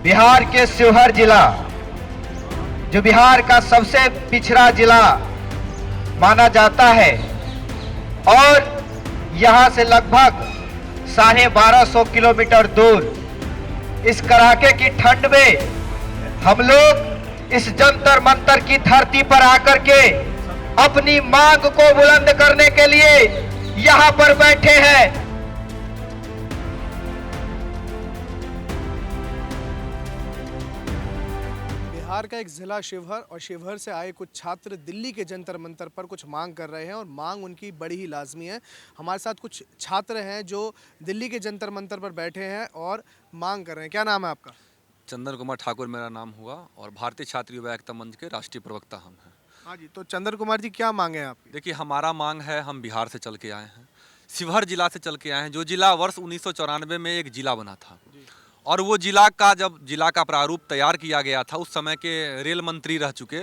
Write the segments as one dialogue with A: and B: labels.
A: बिहार के शिवहर जिला, जो बिहार का सबसे पिछड़ा जिला माना जाता है और यहाँ से लगभग 1250 किलोमीटर दूर इस कड़ाके की ठंड में हम लोग इस जंतर मंतर की धरती पर आकर के अपनी मांग को बुलंद करने के लिए यहाँ पर बैठे हैं।
B: बिहार का एक जिला शिवहर और शिवहर से आए कुछ छात्र दिल्ली के जंतर मंतर पर कुछ मांग कर रहे हैं और मांग उनकी बड़ी ही लाजमी है। हमारे साथ कुछ छात्र हैं जो दिल्ली के जंतर मंतर पर बैठे हैं और मांग कर रहे हैं। क्या नाम है आपका?
C: चंदन कुमार ठाकुर मेरा नाम हुआ और भारतीय छात्र युवा एकता मंच के राष्ट्रीय प्रवक्ता हम हैं।
B: हाँ जी, तो चंदन कुमार जी क्या मांगे हैं आपकी?
C: देखिए, हमारा मांग है, हम बिहार से चल के आए हैं, शिवहर जिला से चल के आए हैं, जो जिला वर्ष 1994 में एक जिला बना था। और वो जिला का जब जिला का प्रारूप तैयार किया गया था, उस समय के रेल मंत्री रह चुके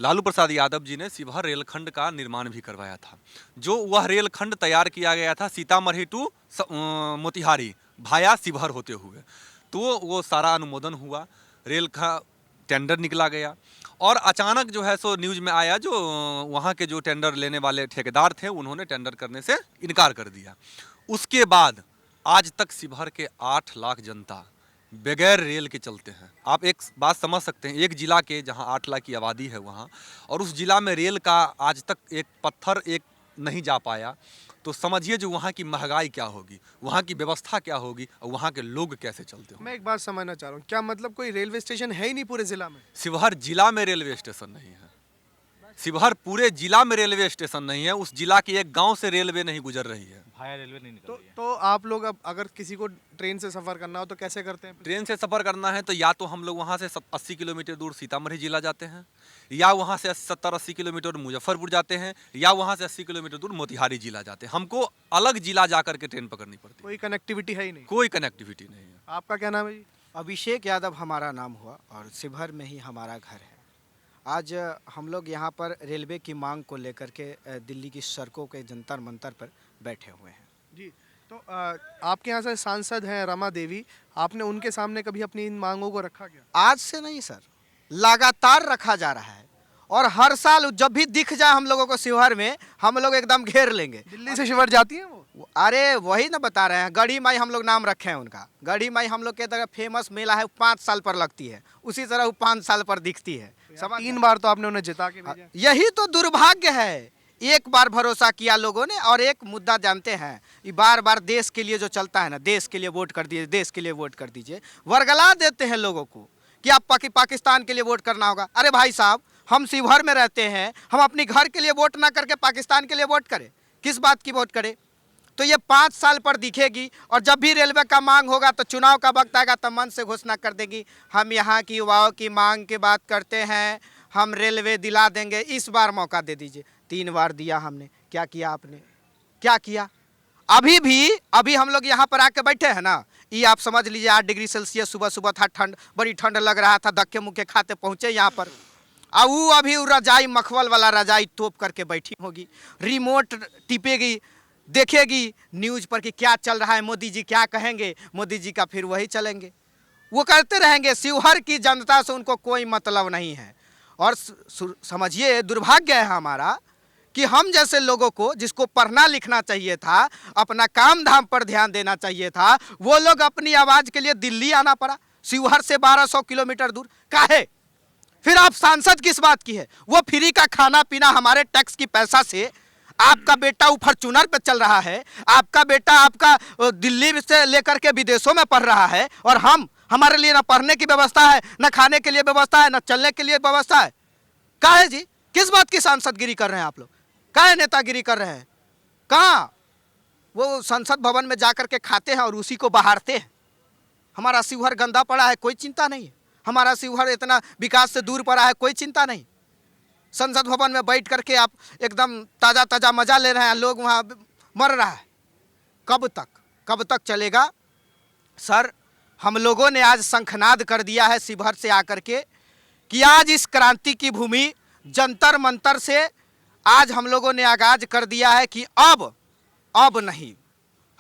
C: लालू प्रसाद यादव जी ने शिवहर रेलखंड का निर्माण भी करवाया था। जो वह रेलखंड तैयार किया गया था सीतामढ़ी टू मोतिहारी भाया शिवहर होते हुए, तो वो सारा अनुमोदन हुआ, रेल का टेंडर निकला गया और अचानक जो है सो न्यूज़ में आया, जो वहाँ के जो टेंडर लेने वाले ठेकेदार थे उन्होंने टेंडर करने से इनकार कर दिया। उसके बाद आज तक शिवहर के 8 लाख जनता बगैर रेल के चलते हैं। आप एक बात समझ सकते हैं, एक जिला के जहां 8 लाख की आबादी है वहां, और उस जिला में रेल का आज तक एक पत्थर एक नहीं जा पाया, तो समझिए जो वहाँ की महंगाई क्या होगी, वहाँ की व्यवस्था क्या होगी और वहाँ के लोग कैसे चलते होंगे।
B: मैं एक बात समझना चाह रहा हूँ, क्या मतलब कोई रेलवे स्टेशन है ही नहीं पूरे जिला में?
C: शिवहर जिला में रेलवे स्टेशन नहीं है, शिवहर पूरे जिला में रेलवे स्टेशन नहीं है, उस जिला के एक गांव से रेलवे नहीं गुजर रही है,
D: भाया रेलवे नहीं निकल रही है।
B: तो आप लोग अब अगर किसी को ट्रेन से सफ़र करना हो तो कैसे करते हैं?
C: ट्रेन से सफ़र करना है तो या तो हम लोग वहाँ से 80 किलोमीटर दूर सीतामढ़ी जिला जाते हैं, या वहाँ से 70-80 किलोमीटर मुजफ्फरपुर जाते हैं, या वहाँ से 80 किलोमीटर दूर मोतिहारी जिला जाते हैं। हमको अलग जिला जा करके ट्रेन पकड़नी पड़ती है।
B: कोई कनेक्टिविटी है ही नहीं?
C: कोई कनेक्टिविटी नहीं है।
B: आपका क्या नाम है जी?
E: अभिषेक यादव हमारा नाम हुआ और शिवहर में ही हमारा घर है। आज हम लोग यहाँ पर रेलवे की मांग को लेकर के दिल्ली की सड़कों के जंतर मंतर पर बैठे हुए हैं।
B: जी, तो आपके यहाँ से सांसद हैं रमा देवी, आपने उनके सामने कभी अपनी इन मांगों को रखा क्या?
E: आज से नहीं सर, लगातार रखा जा रहा है और हर साल जब भी दिख जाए हम लोगों को शिवहर में, हम लोग एकदम घेर लेंगे।
B: दिल्ली से शिवहर जाती हैं वो?
E: अरे वही ना बता रहे हैं, गढ़ी माई हम लोग नाम रखे हैं उनका। गढ़ी माई हम लोग के तरह फेमस मेला है, 5 साल पर लगती है, उसी तरह वो 5 साल पर दिखती है।
B: 3 बार तो आपने उन्हें जिता के भेजा।
E: यही तो दुर्भाग्य है, एक बार भरोसा किया लोगों ने और एक मुद्दा जानते हैं, ये बार बार देश के लिए जो चलता है ना, देश के लिए वोट कर दीजिए, देश के लिए वोट कर दीजिए, वर्गला देते हैं लोगों को कि आप पाकिस्तान के लिए वोट करना होगा। अरे भाई साहब, हम शिवहर में रहते हैं, हम अपनी घर के लिए वोट ना करके पाकिस्तान के लिए वोट करें? किस बात की वोट करें? तो ये 5 साल पर दिखेगी और जब भी रेलवे का मांग होगा तो चुनाव का वक्त आएगा तो मन से घोषणा कर देगी, हम यहाँ की युवाओं की मांग की बात करते हैं, हम रेलवे दिला देंगे, इस बार मौका दे दीजिए। 3 बार दिया हमने, क्या किया आपने? क्या किया? अभी हम लोग यहाँ पर आके बैठे हैं ना, ये आप समझ लीजिए 8 डिग्री सेल्सियस सुबह सुबह था, ठंड, बड़ी ठंड लग रहा था, धक्के मुक्के खाते पहुँचे यहाँ पर। अब वो अभी रजाई, मखमल वाला रजाई तोप करके बैठी होगी, रिमोट टिपेगी, देखेगी न्यूज़ पर कि क्या चल रहा है, मोदी जी क्या कहेंगे, मोदी जी का फिर वही चलेंगे, वो करते रहेंगे। शिवहर की जनता से उनको कोई मतलब नहीं है। और समझिए दुर्भाग्य है हमारा कि हम जैसे लोगों को, जिसको पढ़ना लिखना चाहिए था, अपना काम धाम पर ध्यान देना चाहिए था, वो लोग अपनी आवाज़ के लिए दिल्ली आना पड़ा, शिवहर से 1200 किलोमीटर दूर। काहे? फिर आप सांसद किस बात की है? वो फ्री का खाना पीना हमारे टैक्स की पैसा से, आपका बेटा फॉर्च्यूनर पे चल रहा है, आपका बेटा आपका दिल्ली से लेकर के विदेशों में पढ़ रहा है, और हमारे लिए ना पढ़ने की व्यवस्था है, ना खाने के लिए व्यवस्था है, ना चलने के लिए व्यवस्था है। काहे जी? किस बात की सांसदगिरी कर रहे हैं आप लोग? काहे नेतागिरी कर रहे हैं? कहाँ वो संसद भवन में जाकर के खाते हैं और उसी को बहारते हैं। हमारा शिवहर गंदा पड़ा है, कोई चिंता नहीं है। हमारा शिवहर इतना विकास से दूर पड़ा है, कोई चिंता नहीं। संसद भवन में बैठ करके आप एकदम ताज़ा ताज़ा मज़ा ले रहे हैं, लोग वहाँ मर रहा है। कब तक चलेगा सर? हम लोगों ने आज शंखनाद कर दिया है शिवहर से आकर के कि आज इस क्रांति की भूमि जंतर मंतर से आज हम लोगों ने आगाज कर दिया है कि अब नहीं,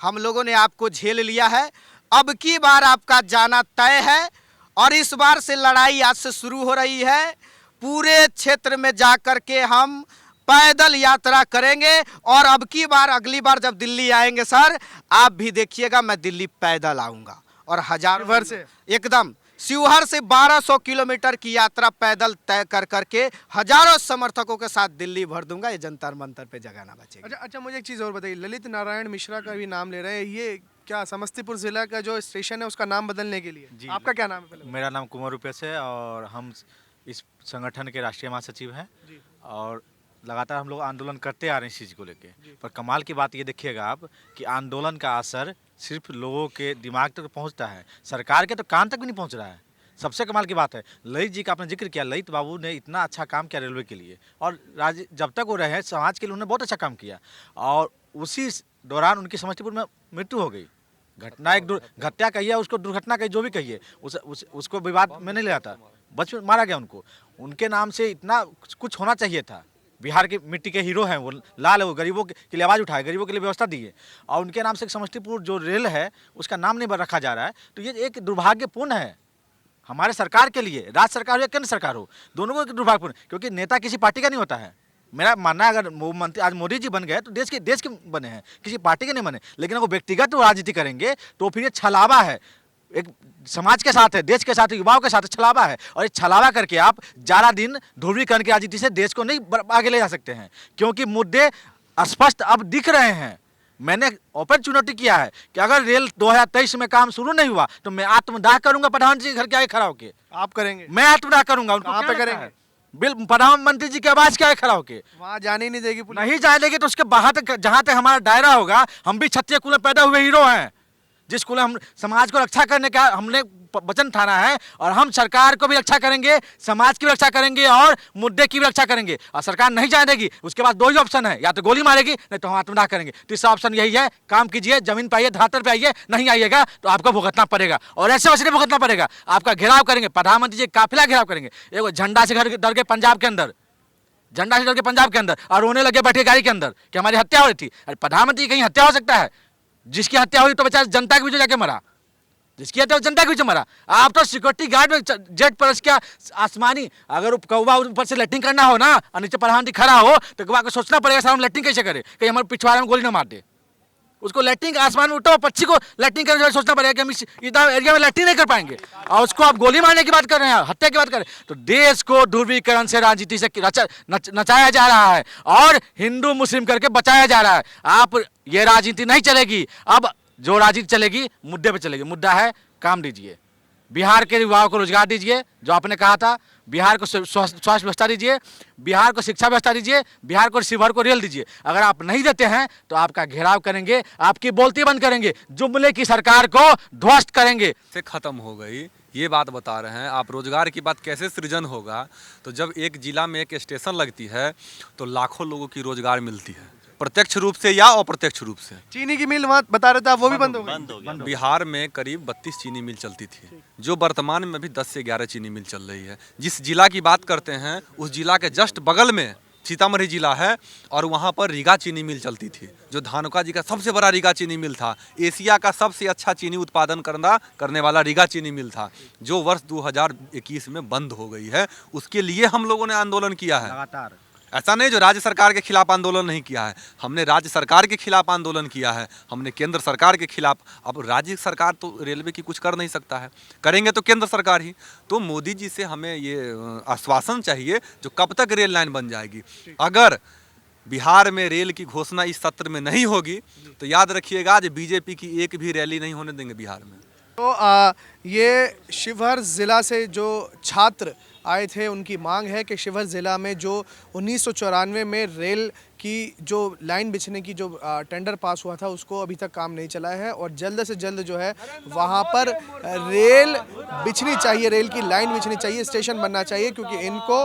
E: हम लोगों ने आपको झेल लिया है, अब की बार आपका जाना तय है और इस बार से लड़ाई आज से शुरू हो रही है। पूरे क्षेत्र में जा कर के हम पैदल यात्रा करेंगे और अब की बार अगली बार जब दिल्ली आएंगे सर, आप भी देखिएगा मैं दिल्ली पैदल आऊंगा और हजार
B: शिवहर से?
E: एकदम शिवहर से 1200 किलोमीटर की यात्रा पैदल तय कर करके हजारों समर्थकों के साथ दिल्ली भर दूंगा। ये जंतर मंतर पे जगह ना बचेगी।
B: अच्छा, मुझे एक चीज़ और बताइए, ललित नारायण मिश्रा का भी नाम ले रहे हैं, ये क्या समस्तीपुर जिला का जो स्टेशन है उसका नाम बदलने के लिए?
D: जी,
B: आपका क्या नाम है पहले?
D: मेरा नाम कुमार रूपेश है और हम इस संगठन के राष्ट्रीय महासचिव हैं
B: जी।
D: और लगातार हम लोग आंदोलन करते आ रहे हैं इस चीज़ को लेके। पर कमाल की बात ये देखिएगा आप कि आंदोलन का असर सिर्फ लोगों के दिमाग तक पहुंचता है, सरकार के तो कान तक भी नहीं पहुंच रहा है। सबसे कमाल की बात है, ललित जी का आपने जिक्र किया, ललित बाबू ने इतना अच्छा काम किया रेलवे के लिए और जब तक वो रहे समाज के लिए उन्होंने बहुत अच्छा काम किया और उसी दौरान उनकी समस्तीपुर में मृत्यु हो गई। घटना एक हत्या कहिए, उसको दुर्घटना कहिए, जो भी कहिए, उसको विवाद में नहीं ले आता, बचपन मारा गया उनको। उनके नाम से इतना कुछ होना चाहिए था। बिहार की मिट्टी के हीरो हैं वो, लाल है वो, गरीबों के लिए आवाज़ उठाए, गरीबों के लिए व्यवस्था दी है और उनके नाम से समस्तीपुर जो रेल है उसका नाम नहीं रखा जा रहा है। तो ये एक दुर्भाग्यपूर्ण है हमारे सरकार के लिए, राज्य सरकार हो या केंद्र सरकार हो, दोनों को दुर्भाग्यपूर्ण, क्योंकि नेता किसी पार्टी का नहीं होता है। मेरा मानना है, अगर मंत्री आज मोदी जी बन गए तो देश के बने हैं, किसी पार्टी के नहीं बने। लेकिन अगर व्यक्तिगत राजनीति करेंगे तो फिर ये छलावा है, एक समाज के साथ है, देश के साथ, युवाओं के साथ छलावा है। और ये छलावा करके आप ज़्यादा दिन ध्रुवीकरण की राजनीति से देश को नहीं आगे ले जा सकते हैं, क्योंकि मुद्दे स्पष्ट अब दिख रहे हैं। मैंने ओपन चुनौती किया है कि अगर रेल 2023 में काम शुरू नहीं हुआ तो मैं आत्मदाह करूंगा प्रधानमंत्री घर के आगे खड़ा होके।
B: आप करेंगे?
E: मैं आत्मदाह करूंगा। उनको
B: कहाँ पे करेंगे?
E: बिल प्रधानमंत्री जी के आवाज के आगे खड़ा होके।
B: वहाँ जाने ही नहीं देगी पुलिस?
E: नहीं जाने देगी तो उसके बाहर तक, जहां तक हमारा दायरा होगा, हम भी क्षत्रिय कुल में पैदा हुए हीरो हैं, जिस कुल हम समाज को रक्षा करने का हमने वचन ठाना है और हम सरकार को भी रक्षा करेंगे, समाज की भी रक्षा करेंगे और मुद्दे की भी रक्षा करेंगे। और सरकार नहीं जाने देगी, उसके बाद दो ही ऑप्शन है, या तो गोली मारेगी नहीं तो हम आत्मदाह करेंगे। तीसरा ऑप्शन यही है, काम कीजिए, जमीन पे आइए, धरातल पे आइए, नहीं आइएगा तो आपको भुगतना पड़ेगा और ऐसे वैसे नहीं भुगतना पड़ेगा, आपका घेराव करेंगे, प्रधानमंत्री जी काफिला घेराव करेंगे। एक झंडा से डर के पंजाब के अंदर, झंडा से डर के पंजाब के अंदर और रोने लगे बैठे गाड़ी के अंदर कि हमारी हत्या हो रही थी। अरे प्रधानमंत्री कहीं हत्या हो सकता है? जिसकी हत्या हुई तो बेचारा जनता के बीच जाके मरा, जिसकी हत्या जनता के बीच मरा। आप तो सिक्योरिटी गार्ड में जेट पर क्या आसमानी, अगर कौवा ऊपर से लैट्रिन करना हो ना और नीचे प्रधानमंत्री खड़ा हो तो कौवा को सोचना पड़ेगा साहब हम लैट्रिन कैसे करें, कहीं हमारे पिछवाड़े में गोली ना मार दे। उसको लैट्रिन आसमान में उठा पक्षी को लैट्रिन करने के सोचना पड़ेगा कि हम इस एरिया में लैट्रिन नहीं कर पाएंगे और उसको आप गोली मारने की बात कर रहे हैं, हत्या की बात कर रहे हैं। तो देश को ध्रुवीकरण से राजनीति से नचाया जा रहा है और हिंदू मुस्लिम करके बचाया जा रहा है। आप ये राजनीति नहीं चलेगी। अब जो राजनीति चलेगी मुद्दे पे चलेगी। मुद्दा है काम दीजिए, बिहार के युवाओं को रोजगार दीजिए, जो आपने कहा था, बिहार को स्वास्थ्य व्यवस्था दीजिए, बिहार को शिक्षा व्यवस्था दीजिए, बिहार को शिवहर को रेल दीजिए। अगर आप नहीं देते हैं तो आपका घेराव करेंगे, आपकी बोलती बंद करेंगे, जुमले की सरकार को ध्वस्त करेंगे।
C: से खत्म हो गई, ये बात बता रहे हैं आप। रोजगार की बात कैसे सृजन होगा? तो जब एक जिला में एक स्टेशन लगती है तो लाखों लोगों की रोजगार मिलती है, प्रत्यक्ष रूप से या अप्रत्यक्ष रूप से।
B: चीनी की मिल वहाँ बता रहे थे, वो भी बंद हो गई।
C: बिहार में करीब 32 चीनी मिल चलती थी, जो वर्तमान में भी 10 से 11 चीनी मिल चल रही है। जिस जिला की बात करते हैं उस जिला के जस्ट बगल में सीतामढ़ी जिला है और वहाँ पर रीगा चीनी मिल चलती थी, जो धानुका जी का सबसे बड़ा रीगा चीनी मिल था। एशिया का सबसे अच्छा चीनी उत्पादन करने वाला रीगा चीनी मिल था, जो वर्ष 2021 में बंद हो गई है। उसके लिए हम लोगों ने आंदोलन किया है लगातार। ऐसा नहीं जो राज्य सरकार के खिलाफ आंदोलन नहीं किया है, हमने राज्य सरकार के खिलाफ आंदोलन किया है, हमने केंद्र सरकार के खिलाफ। अब राज्य सरकार तो रेलवे की कुछ कर नहीं सकता है, करेंगे तो केंद्र सरकार ही। तो मोदी जी से हमें ये आश्वासन चाहिए जो कब तक रेल लाइन बन जाएगी। अगर बिहार में रेल की घोषणा इस सत्र में नहीं होगी तो याद रखिएगा आज बीजेपी की एक भी रैली नहीं होने देंगे बिहार में।
B: तो ये शिवहर ज़िला से जो छात्र आए थे, उनकी मांग है कि शिवहर ज़िला में जो 1994 में रेल की जो लाइन बिछने की जो टेंडर पास हुआ था उसको अभी तक काम नहीं चला है और जल्द से जल्द जो है वहाँ पर रेल बिछनी चाहिए, रेल की लाइन बिछनी चाहिए, स्टेशन बनना चाहिए, क्योंकि इनको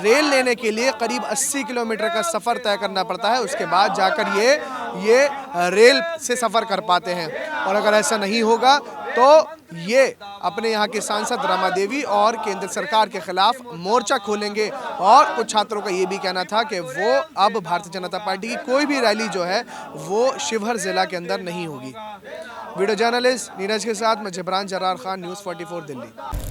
B: रेल लेने के लिए करीब 80 किलोमीटर का सफ़र तय करना पड़ता है। उसके बाद जाकर ये रेल से सफ़र कर पाते हैं और अगर ऐसा नहीं होगा तो ये अपने यहाँ के सांसद रमा देवी और केंद्र सरकार के खिलाफ मोर्चा खोलेंगे। और कुछ छात्रों का ये भी कहना था कि वो अब भारतीय जनता पार्टी की कोई भी रैली जो है वो शिवहर जिला के अंदर नहीं होगी। वीडियो जर्नलिस्ट नीरज के साथ मैं जबरान जरार खान, न्यूज़ 44 दिल्ली।